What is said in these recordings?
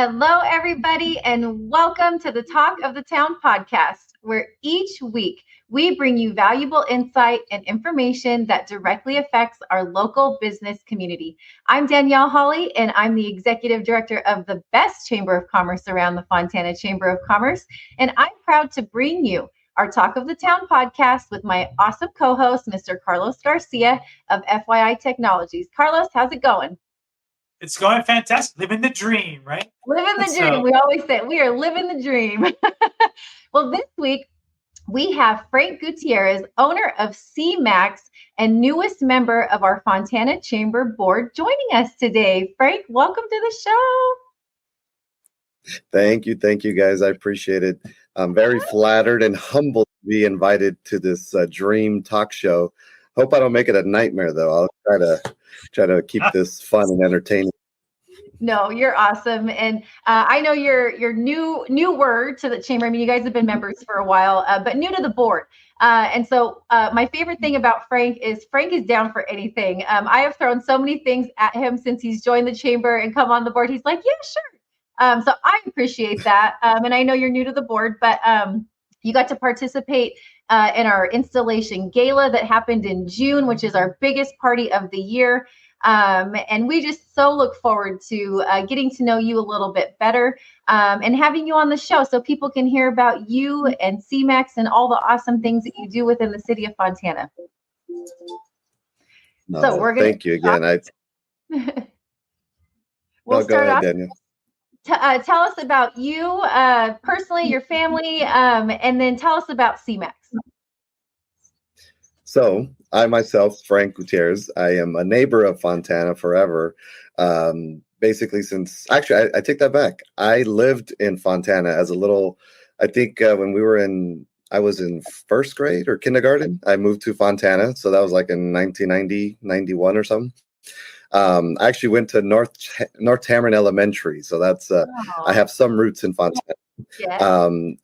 Hello, everybody, and welcome to the Talk of the Town podcast, where each week we bring you valuable insight and information that directly affects our local business community. I'm Danielle Hawley, and I'm the Executive Director of the best Chamber of Commerce around the Fontana Chamber of Commerce, and I'm proud to bring you our Talk of the Town podcast with my awesome co-host, Mr. Carlos Garcia of FYI Technologies. Carlos, how's it going? It's going fantastic. Living the dream, right? Living the dream. We always say we are living the dream. Well, this week we have Frank Gutierrez, owner of CMAX and newest member of our Fontana Chamber Board, joining us today. Frank, welcome to the show. Thank you, guys. I appreciate it. I'm very flattered and humbled to be invited to this dream talk show. Hope I don't make it a nightmare, though. I'll try to keep this fun and entertaining. No, you're awesome. And I know you're newer to the chamber. I mean, you guys have been members for a while, but new to the board. And so my favorite thing about Frank is down for anything. I have thrown so many things at him since he's joined the chamber and come on the board. He's like, yeah, sure. So I appreciate that. And I know you're new to the board, but you got to participate in our installation gala that happened in June, which is our biggest party of the year. And we just so look forward to getting to know you a little bit better and having you on the show so people can hear about you and CMAX and all the awesome things that you do within the city of Fontana. No, so we're gonna thank you again. We'll start off. Daniel. Tell us about you personally, your family, and then tell us about CMAX. So I myself, Frank Gutierrez, I am a neighbor of Fontana forever. Basically actually, I take that back. I lived in Fontana as a little, I think when I was in first grade or kindergarten, I moved to Fontana. So that was like in 1990, 91 or something. I actually went to North Tamron Elementary. So that's, I have some roots in Fontana. Yeah.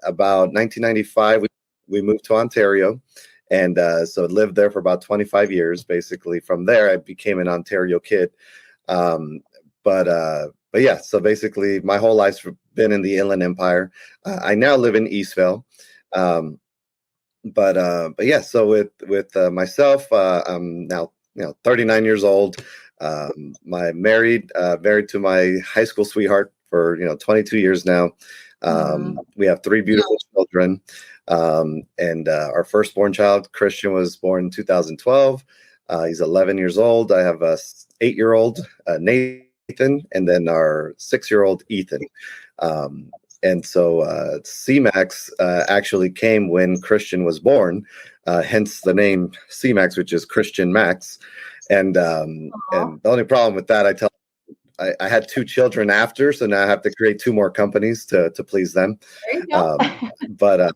About 1995, we moved to Ontario. And so lived there for about 25 years. Basically, from there, I became an Ontario kid. But yeah, so basically, my whole life's been in the Inland Empire. I now live in Eastvale. But yeah, so with myself, I'm now 39 years old. Married to my high school sweetheart for 22 years now. We have 3 beautiful children. And our firstborn child, Christian, was born in 2012. He's 11 years old. I have a 8-year-old, Nathan, and then our 6-year-old, Ethan. And so CMAX actually came when Christian was born, hence the name CMAX, which is Christian Max. And the only problem with that, I had 2 children after, so now I have to create 2 more companies to please them. There you go. But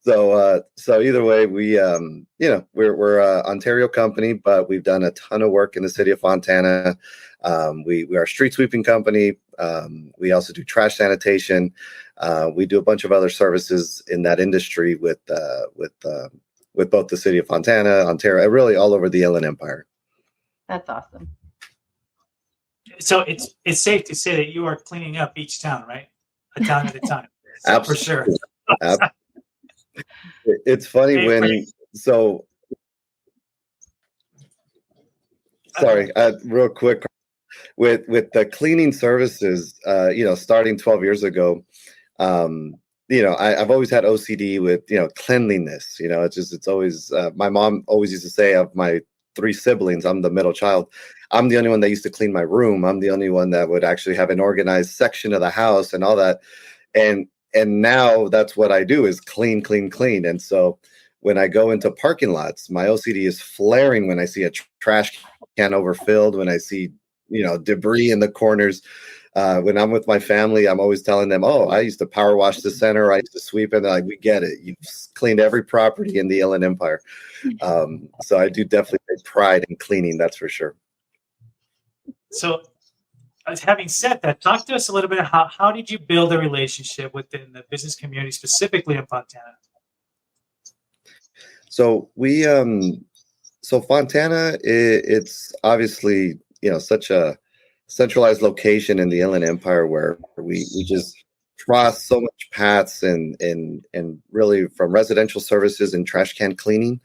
so either way, we're a Ontario company, but we've done a ton of work in the city of Fontana. We are a street sweeping company. We also do trash sanitation. We do a bunch of other services in that industry with both the city of Fontana, Ontario, really all over the Inland Empire. That's awesome. So it's safe to say that you are cleaning up each town, right? A town at a time. So for sure. It's funny real quick with the cleaning services, starting 12 years ago, I've always had OCD with, cleanliness, it's always, my mom always used to say of my 3 siblings, I'm the middle child. I'm the only one that used to clean my room. I'm the only one that would actually have an organized section of the house and all that. And now that's what I do is clean. And so when I go into parking lots, my OCD is flaring when I see a trash can overfilled, when I see, debris in the corners. When I'm with my family, I'm always telling them, oh, I used to power wash the center. I used to sweep. And they're like, we get it. You've cleaned every property in the Inland Empire. So I do definitely take pride in cleaning. That's for sure. So having said that, talk to us a little bit. How did you build a relationship within the business community, specifically in Fontana? So Fontana, it's obviously, such a centralized location in the Inland Empire where we just cross so much paths and really from residential services and trash can cleaning.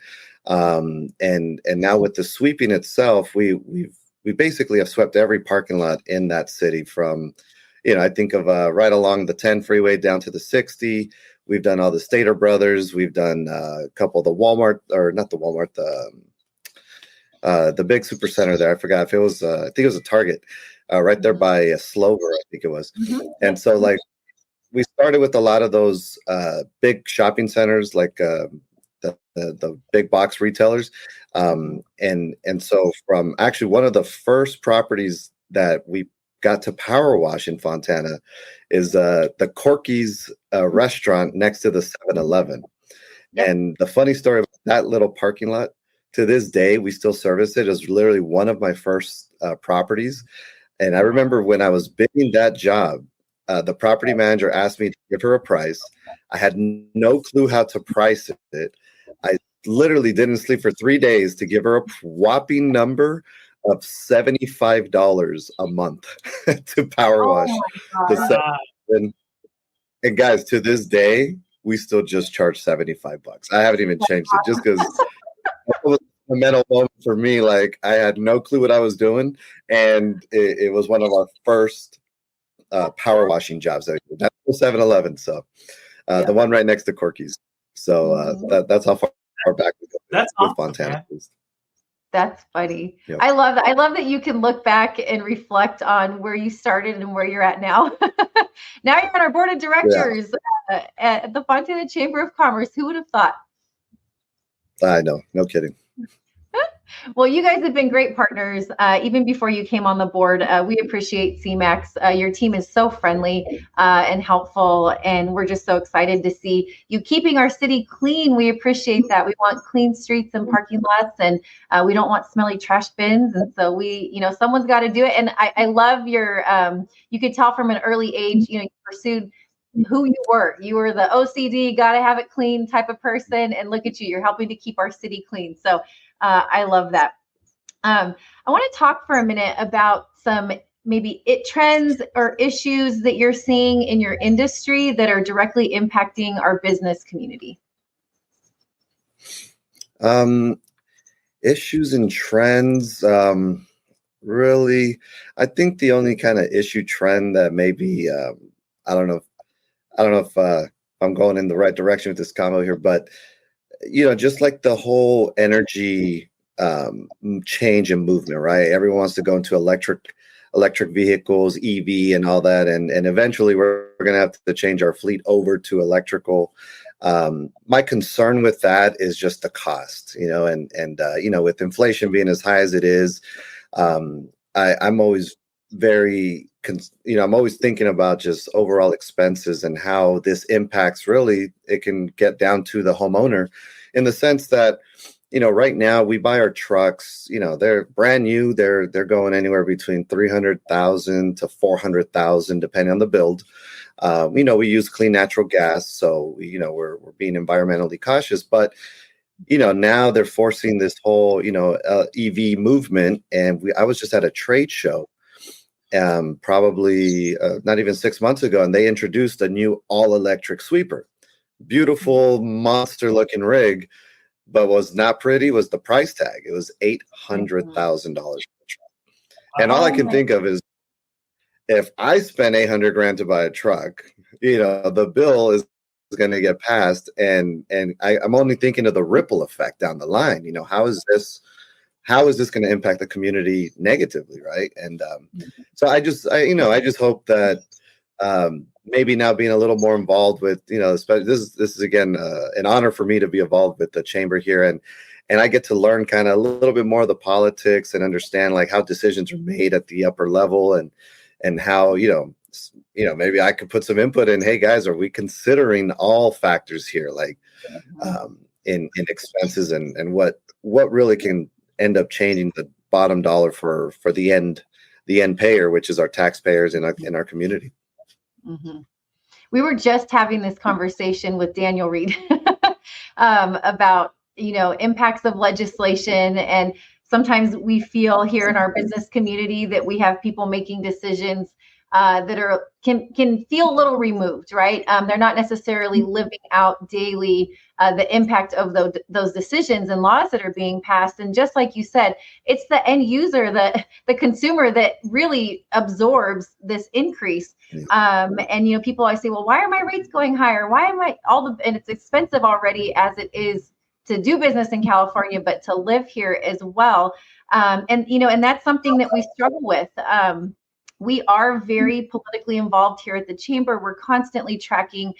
And now with the sweeping itself, we basically have swept every parking lot in that city from, I think of right along the 10 freeway down to the 60. We've done all the Stater Brothers. We've done a couple of the Walmart, or not the Walmart, the big super center there. I forgot if it was, I think it was a Target right there by Slover, I think it was. And so like we started with a lot of those big shopping centers, like the big box retailers. And so from actually one of the first properties that we got to power wash in Fontana is the Corky's restaurant next to the 7-Eleven. Yep. And the funny story about that little parking lot, to this day, we still service it. It was literally one of my first properties. And I remember when I was bidding that job, the property manager asked me to give her a price. I had no clue how to price it. I literally didn't sleep for 3 days to give her a whopping number of $75 a month to power wash. And guys, to this day, we still just charge $75. I haven't even changed it just because it was a mental moment for me. Like I had no clue what I was doing, and it was one of our first power washing jobs that we did. That's the 7-Eleven, so the one right next to Corky's. So that's how far back we go. That's with awesome, Fontana. That's funny. Yep. I love that. I love that you can look back and reflect on where you started and where you're at now. Now you're on our board of directors at the Fontana Chamber of Commerce. Who would have thought? I know. No kidding. Well, you guys have been great partners even before you came on the board. We appreciate CMAX. Your team is so friendly and helpful, and we're just so excited to see you keeping our city clean. We appreciate that. We want clean streets and parking lots, and we don't want smelly trash bins. And so someone's got to do it. And I love your, you could tell from an early age, you pursued who you were. You were the OCD, got to have it clean type of person. And look at you, you're helping to keep our city clean. So I love that. I want to talk for a minute about some maybe trends or issues that you're seeing in your industry that are directly impacting our business community. Issues and trends. Really, I think the only kind of issue trend that maybe I don't know if I'm going in the right direction with this combo here, but just like the whole energy change and movement, right? Everyone wants to go into electric vehicles, EV and all that. And eventually we're going to have to change our fleet over to electrical. My concern with that is just the cost, and with inflation being as high as it is, I'm always I'm always thinking about just overall expenses and how this impacts, really, it can get down to the homeowner in the sense that, right now we buy our trucks, they're brand new. They're going anywhere between $300,000 to $400,000, depending on the build. We use clean natural gas. So, we're being environmentally cautious, but now they're forcing this whole, EV movement. And I was just at a trade show probably not even 6 months ago, and they introduced a new all-electric sweeper. Beautiful, monster-looking rig, but was not pretty was the price tag. It was $800,000 per truck. And all I can think of is, if I spend $800,000 to buy a truck, the bill is going to get passed, and I'm only thinking of the ripple effect down the line. How is this going to impact the community negatively, right? And so I just hope that maybe now being a little more involved with, this is again an honor for me to be involved with the chamber here, and I get to learn kind of a little bit more of the politics and understand like how decisions are made at the upper level, and how maybe I could put some input in. Hey guys, are we considering all factors here, like in expenses and what really can end up changing the bottom dollar for the end payer, which is our taxpayers in our community. Mm-hmm. We were just having this conversation with Daniel Reed about impacts of legislation, and sometimes we feel here in our business community that we have people making decisions that can feel a little removed, right? They're not necessarily living out daily the impact of those decisions and laws that are being passed. And just like you said, it's the end user, the consumer, that really absorbs this increase. And people always say, well, why are my rates going higher? Why am I and it's expensive already as it is to do business in California, but to live here as well. And that's something that we struggle with. We are very politically involved here at the chamber. We're constantly tracking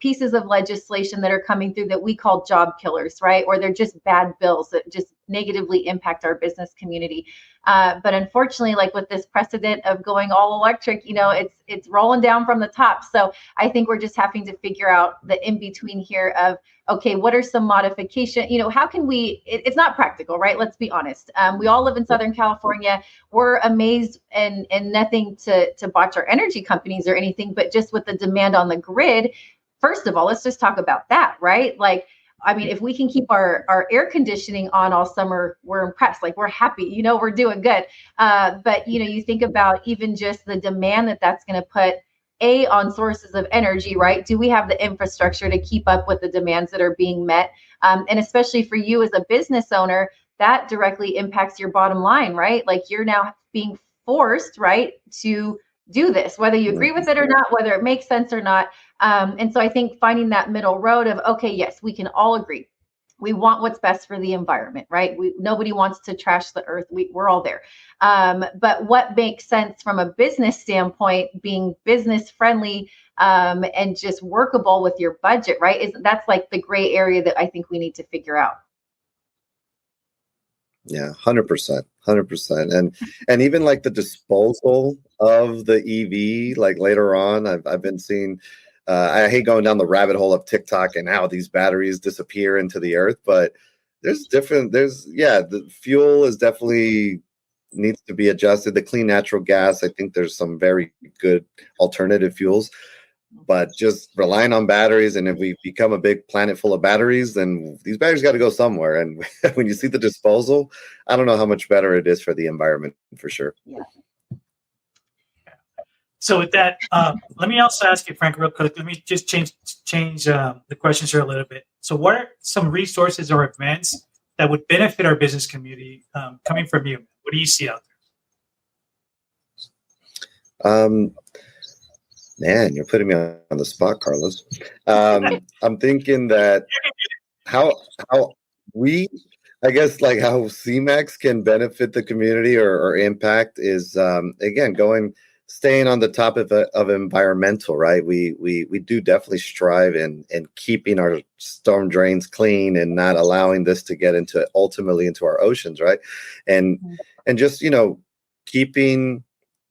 pieces of legislation that are coming through that we call job killers, right? Or they're just bad bills that just negatively impact our business community. But unfortunately, like with this precedent of going all electric, it's rolling down from the top. So I think we're just having to figure out the in between here of, okay, what are some modification? How can we? It's not practical, right? Let's be honest. We all live in Southern California. We're amazed and nothing to botch our energy companies or anything, but just with the demand on the grid. First of all, let's just talk about that, right? Like, I mean, if we can keep our air conditioning on all summer, we're impressed. Like, we're happy, we're doing good. But, you think about even just the demand that's going to put on sources of energy, right? Do we have the infrastructure to keep up with the demands that are being met? And especially for you as a business owner, that directly impacts your bottom line, right? Like, you're now being forced, right, to do this, whether you agree with it or not, whether it makes sense or not. And so I think finding that middle road of, okay, yes, we can all agree. We want what's best for the environment, right? Nobody wants to trash the earth. We're all there. But what makes sense from a business standpoint, being business friendly and just workable with your budget, right? That's like the gray area that I think we need to figure out. Yeah, 100%. And even like the disposal of the EV, like later on, I've been seeing, I hate going down the rabbit hole of TikTok and how these batteries disappear into the earth, but the fuel is definitely needs to be adjusted. The clean natural gas, I think there's some very good alternative fuels, but just relying on batteries, and if we become a big planet full of batteries, then these batteries got to go somewhere. And when you see the disposal, I don't know how much better it is for the environment, for sure. Yeah. So with that, let me also ask you, Frank, real quick. Let me just change the questions here a little bit. So what are some resources or events that would benefit our business community coming from you? What do you see out there? Man, you're putting me on the spot, Carlos. I'm thinking that how CMAX can benefit the community or impact is, again, staying on the top of environmental, right? We do definitely strive in keeping our storm drains clean and not allowing this to get ultimately into our oceans, right? And just, keeping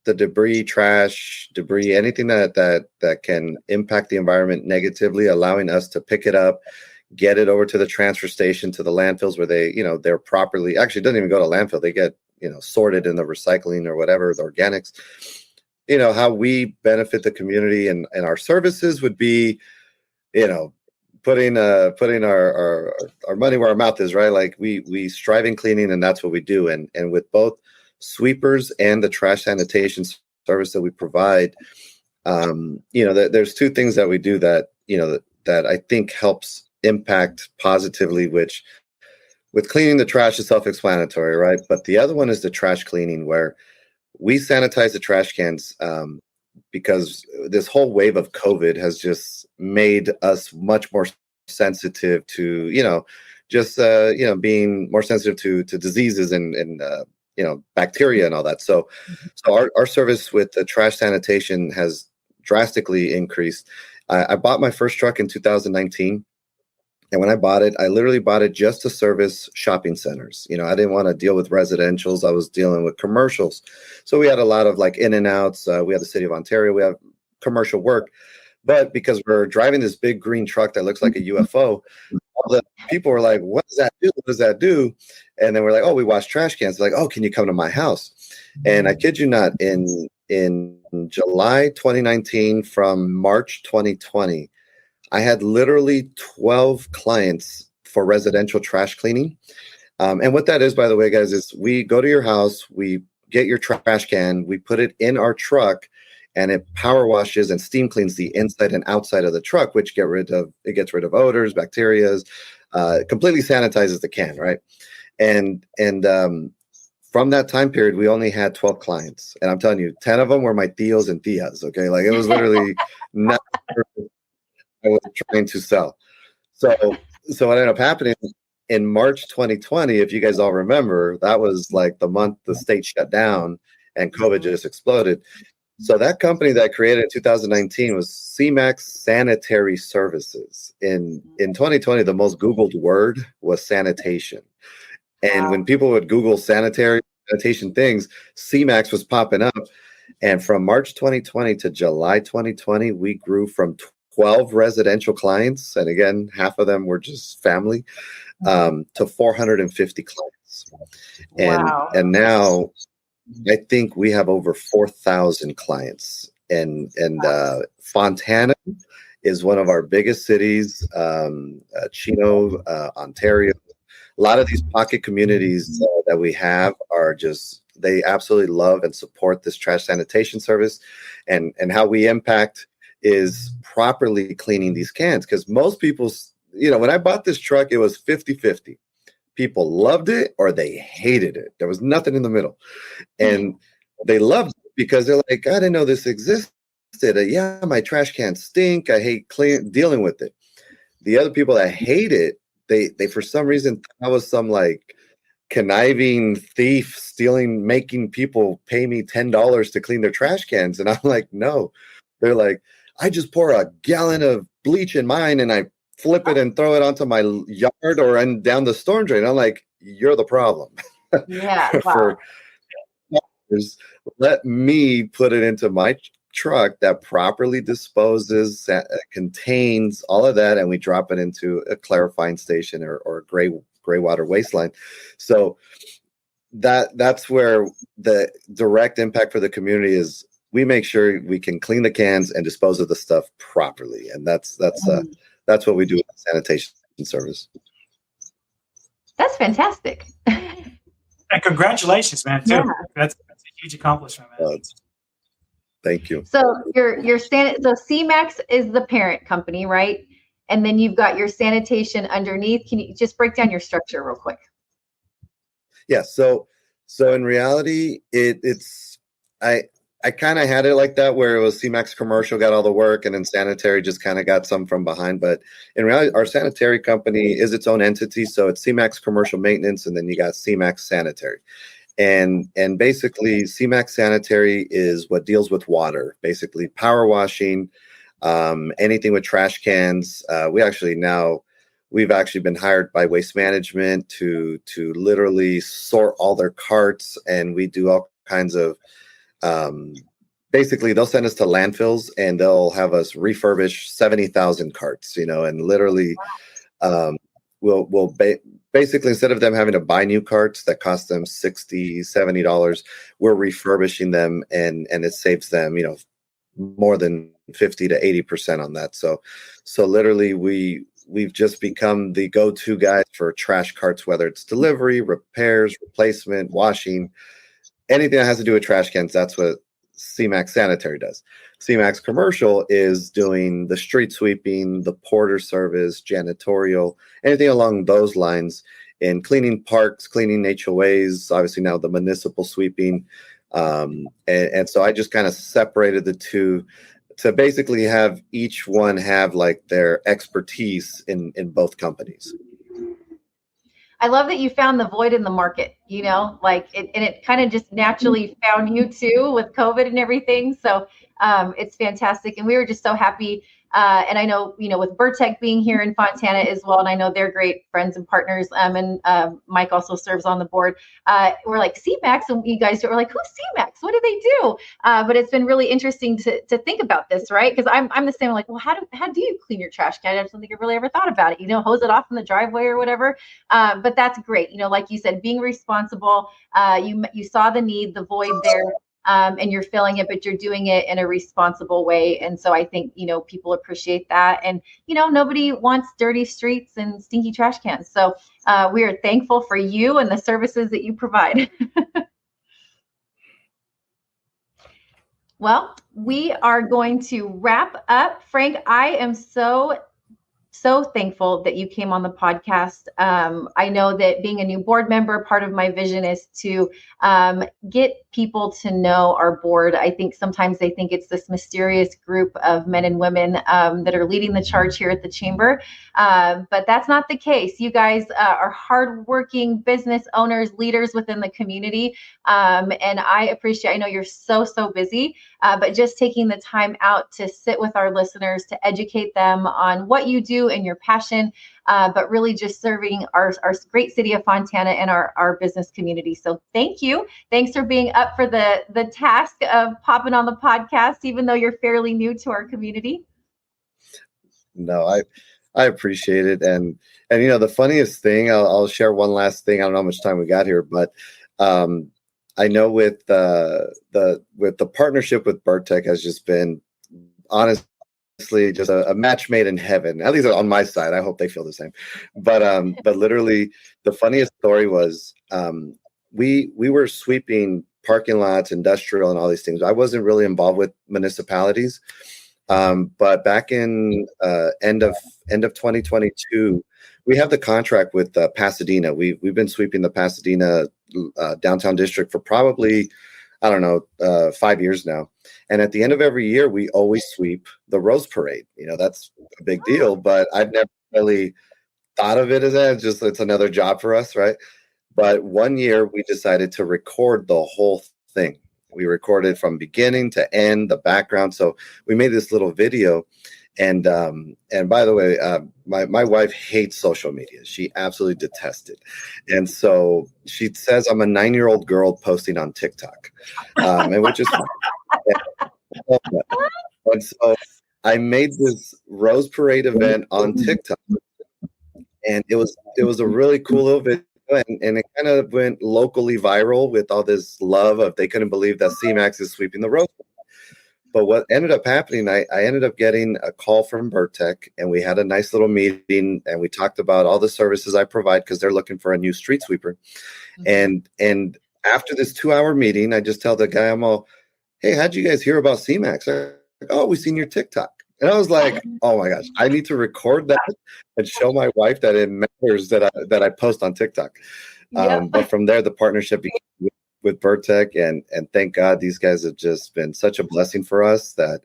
the trash, anything that can impact the environment negatively, allowing us to pick it up, get it over to the transfer station, to the landfills where they're properly, actually it doesn't even go to landfill. They get, sorted in the recycling or whatever, the organics. How we benefit the community and our services would be, putting our money where our mouth is, right? Like we strive in cleaning, and that's what we do. And with both sweepers and the trash sanitation service that we provide, there's two things that we do that I think helps impact positively, which with cleaning the trash is self-explanatory, right? But the other one is the trash cleaning, where we sanitize the trash cans because this whole wave of COVID has just made us much more sensitive to, being more sensitive to diseases and bacteria and all that. So our service with the trash sanitation has drastically increased. I bought my first truck in 2019. And when I bought it, I literally bought it just to service shopping centers. I didn't want to deal with residentials. I was dealing with commercials. So we had a lot of like in and outs. We have the city of Ontario. We have commercial work. But because we're driving this big green truck that looks like a UFO, all the people were like, what does that do? What does that do? And then we're like, oh, we wash trash cans. They're like, oh, can you come to my house? And I kid you not, in July 2019 from March 2020, I had literally 12 clients for residential trash cleaning. And what that is, by the way, guys, is we go to your house, we get your trash can, we put it in our truck, and it power washes and steam cleans the inside and outside of the truck, which gets rid of odors, bacteria, completely sanitizes the can, right? And from that time period, we only had 12 clients, and I'm telling you, 10 of them were my tios and tias. Okay, like it was literally not I was trying to sell. So what ended up happening in March 2020, if you guys all remember, that was like the month the state shut down and COVID just exploded. So that company that I created in 2019 was CMAX Sanitary Services. In 2020, the most Googled word was sanitation. And when people would Google sanitation things, CMAX was popping up. And from March 2020 to July 2020, we grew from 12 residential clients, and again, half of them were just family, to 450 clients. And now I think we have over 4,000 clients. And Fontana is one of our biggest cities, Chino, Ontario. A lot of these pocket communities that we have are just, they absolutely love and support this trash sanitation service. And how we impact is properly cleaning these cans. Because most people, when I bought this truck, it was 50-50. People loved it or they hated it. There was nothing in the middle. And they loved it because they're like, I didn't know this existed. Yeah, my trash cans stink. I hate dealing with it. The other people that hate it, they for some reason, I was some like conniving thief stealing, making people pay me $10 to clean their trash cans. And I'm like, no. They're like, I just pour a gallon of bleach in mine and I flip it and throw it onto my yard or down the storm drain. I'm like, you're the problem. Yeah. Wow. Let me put it into my truck that properly disposes, contains all of that, and we drop it into a clarifying station or a gray water wasteline. So that's where the direct impact for the community is. We make sure we can clean the cans and dispose of the stuff properly, and that's what we do with the sanitation service. That's fantastic. And congratulations, man! Too. Yeah. That's a huge accomplishment, man. Thank you. So so CMAX is the parent company, right? And then you've got your sanitation underneath. Can you just break down your structure real quick? Yeah. So in reality, I kind of had it like that, where it was CMAX Commercial got all the work, and then Sanitary just kind of got some from behind. But in reality, our sanitary company is its own entity. So it's CMAX Commercial Maintenance, and then you got CMAX Sanitary. And basically, CMAX Sanitary is what deals with water, basically power washing, anything with trash cans. We've actually been hired by Waste Management to literally sort all their carts, and we do all kinds of basically they'll send us to landfills and they'll have us refurbish 70,000 carts, and literally we'll basically, instead of them having to buy new carts that cost them $60-$70, we're refurbishing them and it saves them, more than 50 to 80% on that. So literally we've just become the go-to guys for trash carts, whether it's delivery, repairs, replacement, washing, anything that has to do with trash cans. That's what CMAX Sanitary does. CMAX Commercial is doing the street sweeping, the porter service, janitorial, anything along those lines, in cleaning parks, cleaning HOAs, obviously now the municipal sweeping. And so I just kind of separated the two to basically have each one have like their expertise in both companies. I love that you found the void in the market, and it kind of just naturally found you too with COVID and everything. So it's fantastic. And we were just so happy. And I know, with Vertec being here in Fontana as well, and I know they're great friends and partners. And Mike also serves on the board. We're like CMAX, and you guys are like, who's CMAX? What do they do? But it's been really interesting to think about this, right? Because I'm the same. Like, well, how do you clean your trash can? I just don't think I really ever thought about it. Hose it off in the driveway or whatever. But that's great. Like you said, being responsible. You saw the need, the void there. and you're filling it, but you're doing it in a responsible way. And so I think, people appreciate that. And, nobody wants dirty streets and stinky trash cans. So we are thankful for you and the services that you provide. Well, we are going to wrap up. Frank, I am so thankful that you came on the podcast. I know that being a new board member, part of my vision is to get people to know our board. I think sometimes they think it's this mysterious group of men and women that are leading the charge here at the chamber, but that's not the case. You guys are hardworking business owners, leaders within the community, and I know you're so busy, but just taking the time out to sit with our listeners, to educate them on what you do and your passion, but really just serving our great city of Fontana and our business community. So thank you. Thanks for being up for the task of popping on the podcast, even though you're fairly new to our community. No, I appreciate it. And the funniest thing, I'll share one last thing. I don't know how much time we got here, but I know with the partnership with BirdTech has just been honestly just a match made in heaven, at least on my side. I hope they feel the same. But literally the funniest story was we were sweeping parking lots, industrial, and all these things. I wasn't really involved with municipalities, but back in end of 2022, we have the contract with Pasadena. We've been sweeping the Pasadena downtown district for probably 5 years now. And at the end of every year, we always sweep the Rose Parade. That's a big deal, but I've never really thought of it as that. It's another job for us, right? But one year we decided to record the whole thing. We recorded from beginning to end, the background. So we made this little video. And by the way, my wife hates social media. She absolutely detests it. And so she says I'm a 9-year-old girl posting on TikTok, and which is and so I made this Rose Parade event on TikTok, and it was a really cool little video. And it kind of went locally viral with all this love of they couldn't believe that CMAX is sweeping the Rose. But what ended up happening, I ended up getting a call from BirdTech, and we had a nice little meeting, and we talked about all the services I provide because they're looking for a new street sweeper. Mm-hmm. And after this 2-hour meeting, I just tell the guy, I'm all, hey, how'd you guys hear about CMAX? They're like, oh, we seen your TikTok. And I was like, oh my gosh, I need to record that and show my wife that it matters that I post on TikTok. Yep. But from there, the partnership began with BirdTech, and thank God these guys have just been such a blessing for us that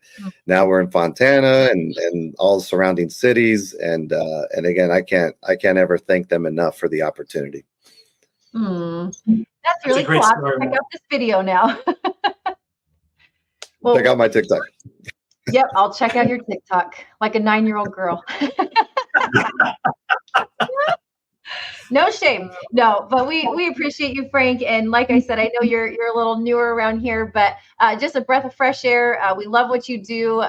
now we're in Fontana and all the surrounding cities. And again, I can't ever thank them enough for the opportunity. That's really cool. I'll check out this video now. Well, check out my TikTok. Yep, I'll check out your TikTok like a 9-year-old girl. No shame. No, but we appreciate you, Frank. And like I said, I know you're a little newer around here, but just a breath of fresh air. We love what you do.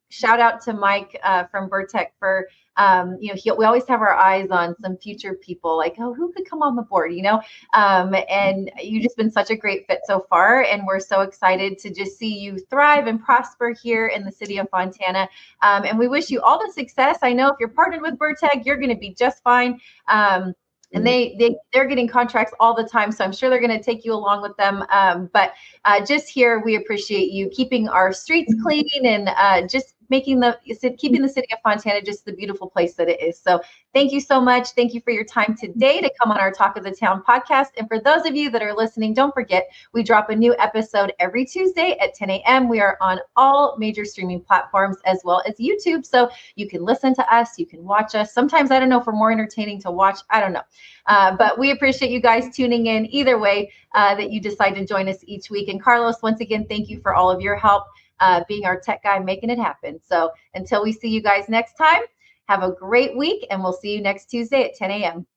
Shout out to Mike from BirdTech for we always have our eyes on some future people like, oh, who could come on the board, and you've just been such a great fit so far. And we're so excited to just see you thrive and prosper here in the city of Fontana. And we wish you all the success. I know if you're partnered with BirdTech, you're going to be just fine. And they're getting contracts all the time, so I'm sure they're going to take you along with them. But just here, we appreciate you keeping our streets clean and just keeping the city of Fontana just the beautiful place that it is. So thank you so much. Thank you for your time today to come on our Talk of the Town podcast. And for those of you that are listening, don't forget, we drop a new episode every Tuesday at 10 a.m. We are on all major streaming platforms as well as YouTube. So you can listen to us, you can watch us. Sometimes, I don't know, if we're more entertaining to watch, I don't know. But we appreciate you guys tuning in either way that you decide to join us each week. And Carlos, once again, thank you for all of your help being our tech guy, making it happen. So until we see you guys next time, have a great week, and we'll see you next Tuesday at 10 a.m.